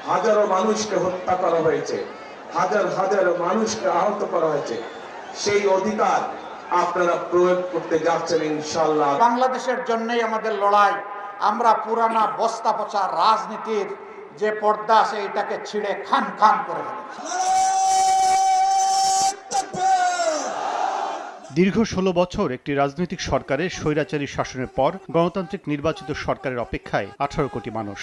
হাজারো মানুষকে হত্যা করা হয়েছে, হাজার হাজার মানুষকে আহত করা হয়েছে। সেই অধিকার আপনারা প্রয়োগ করতে যাচ্ছেন ইনশাআল্লাহ। বাংলাদেশের জন্যই আমাদের লড়াই। আমরা পুরানা বস্তা পচা রাজনীতির যে পর্দা আছে এটাকে ছিঁড়ে খান খান করে ফেলেছি। দীর্ঘ ১৬ বছর একটি রাজনৈতিক সরকারের স্বৈরাচারী শাসনের পর গণতান্ত্রিক নির্বাচিত সরকারের অপেক্ষায় ১৮ কোটি মানুষ।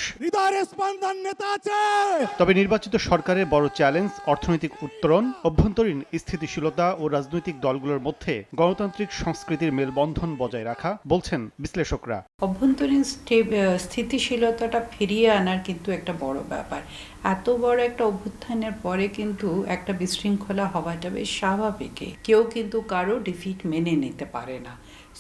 তবে নির্বাচিত সরকারের বড় চ্যালেঞ্জ অর্থনৈতিক উত্তরণ, অভ্যন্তরীণ স্থিতিশীলতা ও রাজনৈতিক দলগুলোর মধ্যে গণতান্ত্রিক সংস্কৃতির মেলবন্ধন বজায় রাখা, বলছেন বিশ্লেষকরা। অভ্যন্তরীণ স্থিতিশীলতাটা ফিরিয়ে আনার কিন্তু একটা বড় ব্যাপার। এত বড় একটা অভ্যুত্থানের পরে কিন্তু একটা বিশৃঙ্খলা হওয়াটা বেশ স্বাভাবিক। কেউ কিন্তু কারো ডিফিট মেনে নিতে পারে না।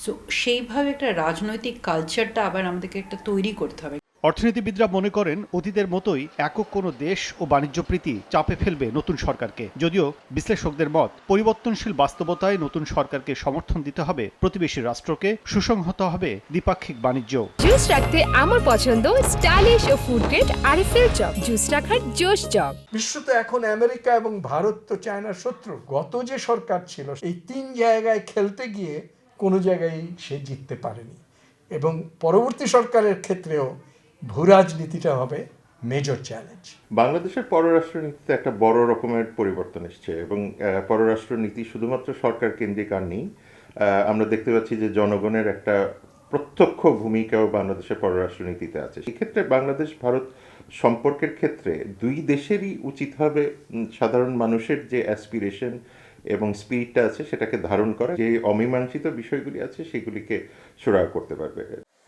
সো সেইভাবে একটা রাজনৈতিক কালচারটা আবার আমাদেরকে একটা তৈরি করতে হবে। অর্থনীতিবিদরা মনে করেন অতীতের মতোই একক কোনো দেশ ও বাণিজ্য প্রীতি চাপে ফেলবে নতুন সরকারকে। যদিও বিশ্লেষকদের মত, পরিবর্তনশীল বাস্তবতায় নতুন সরকারকে সমর্থন দিতে হবে প্রতিবেশী রাষ্ট্রকে, সুসংহত হবে দ্বিপাক্ষিক বাণিজ্য। জুস রাখতে আমার পছন্দ স্টাইলিশ ও ফুড গ্রেড আরএফএল চপ। জুস রাখার জোশ চপ। বিশ্ব তো এখন আমেরিকা এবং ভারত তো চায়নার শত্রু। গত যে সরকার ছিল এই ৩ জায়গায় খেলতে গিয়ে কোনো জায়গায় সে জিততে পারেনি, এবং পরবর্তী সরকারের ক্ষেত্রেও ভূরাজনীতিটা হবে মেজর চ্যালেঞ্জ। বাংলাদেশের পররাষ্ট্রনীতিতে একটা বড় রকমের পরিবর্তন এসছে, এবং পররাষ্ট্রনীতি শুধুমাত্র সরকার কেন্দ্রিক আর নেই। আমরা দেখতে পাচ্ছি যে জনগণের একটা প্রত্যক্ষ ভূমিকাও বাংলাদেশের পররাষ্ট্রনীতিতে আছে। সেক্ষেত্রে বাংলাদেশ ভারত সম্পর্কের ক্ষেত্রে দুই দেশেরই উচিত হবে সাধারণ মানুষের যে অ্যাসপিরেশন এবং স্পিরিটটা আছে সেটাকে ধারণ করা, যে অমীমাংসিত বিষয়গুলি আছে সেগুলিকে সুরাহা করতে পারবে।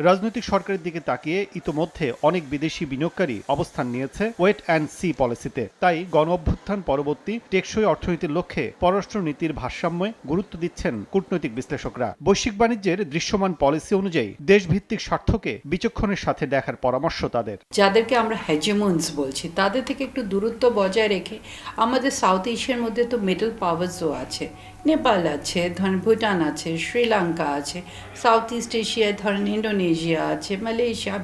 রাজনৈতিক সরকারের দিকে তাকিয়ে ইতোমধ্যে অনেক বিদেশি বিনিয়োগকারী অবস্থান নিয়েছে ওয়েট অ্যান্ড সি পলিসিতে। তাই গণ অভ্যুত্থান পরবর্তী টেকসই অর্থনীতির লক্ষ্যে পররাষ্ট্রনীতির ভারসাম্যে গুরুত্ব দিচ্ছেন কূটনৈতিক বিশ্লেষকরা। বৈশ্বিক বাণিজ্যের দৃশ্যমান পলিসি অনুযায়ী দেশভিত্তিক স্বার্থকে বিচক্ষণের সাথে দেখার পরামর্শ তাদের। যাদেরকে আমরা হেজেমন্স বলছি তাদের থেকে একটু দূরত্ব বজায় রেখে, আমাদের সাউথ এশিয়ার মধ্যে তো মিডল পাওয়ার্সও আছে, নেপাল আছে, ধরেন ভুটান আছে, শ্রীলঙ্কা আছে, সাউথ ইস্ট এশিয়ায় ধরেন ইন্ডোনেশিয়া আছে, মালয়েশিয়া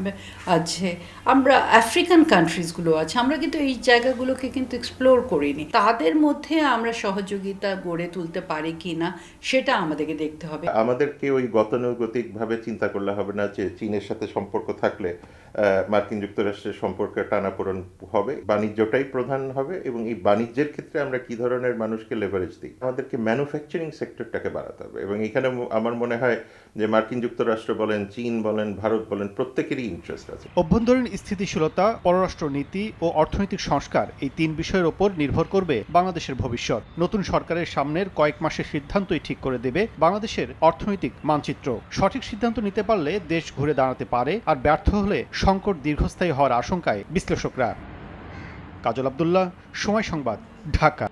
আছে, আমরা আফ্রিকান কান্ট্রিজগুলো আছে। আমরা কিন্তু এই জায়গাগুলোকে কিন্তু এক্সপ্লোর করিনি। তাদের মধ্যে আমরা সহযোগিতা গড়ে তুলতে পারি কি না সেটা আমাদেরকে দেখতে হবে। আমাদেরকে ওই গতানুগতিকভাবে চিন্তা করলে হবে না যে চীনের সাথে সম্পর্ক থাকলে মার্কিন যুক্তরাষ্ট্রের সম্পর্কে টানাপোড়েন হবে। বাণিজ্যটাই প্রধান হবে, এবং এই বাণিজ্যের ক্ষেত্রে আমরা কি ধরনের মানুষকে লেভারেজ দিই। আমাদেরকে ম্যানুফ্যাকচারিং সেক্টরটাকে বাড়াতে হবে, এবং এখানে আমার মনে হয় যে মার্কিন যুক্তরাষ্ট্র বলেন, চীন বলেন, ভারত বলেন, প্রত্যেকেরই ইন্টারেস্ট আছে। অভ্যন্তরীণ স্থিতিশীলতা, পররাষ্ট্রনীতি ও অর্থনৈতিক সংস্কার, এই 3 বিষয়ের ওপর নির্ভর করবে বাংলাদেশের ভবিষ্যৎ। নতুন সরকারের সামনের কয়েক মাসের সিদ্ধান্তই ঠিক করে দেবে বাংলাদেশের অর্থনৈতিক মানচিত্র। সঠিক সিদ্ধান্ত নিতে পারলে দেশ ঘুরে দাঁড়াতে পারে, আর ব্যর্থ হলে সংকট দীর্ঘস্থায়ী হওয়ার আশঙ্কায় বিশ্লেষকরা। কাজল আব্দুল্লাহ, সময় সংবাদ, ঢাকা।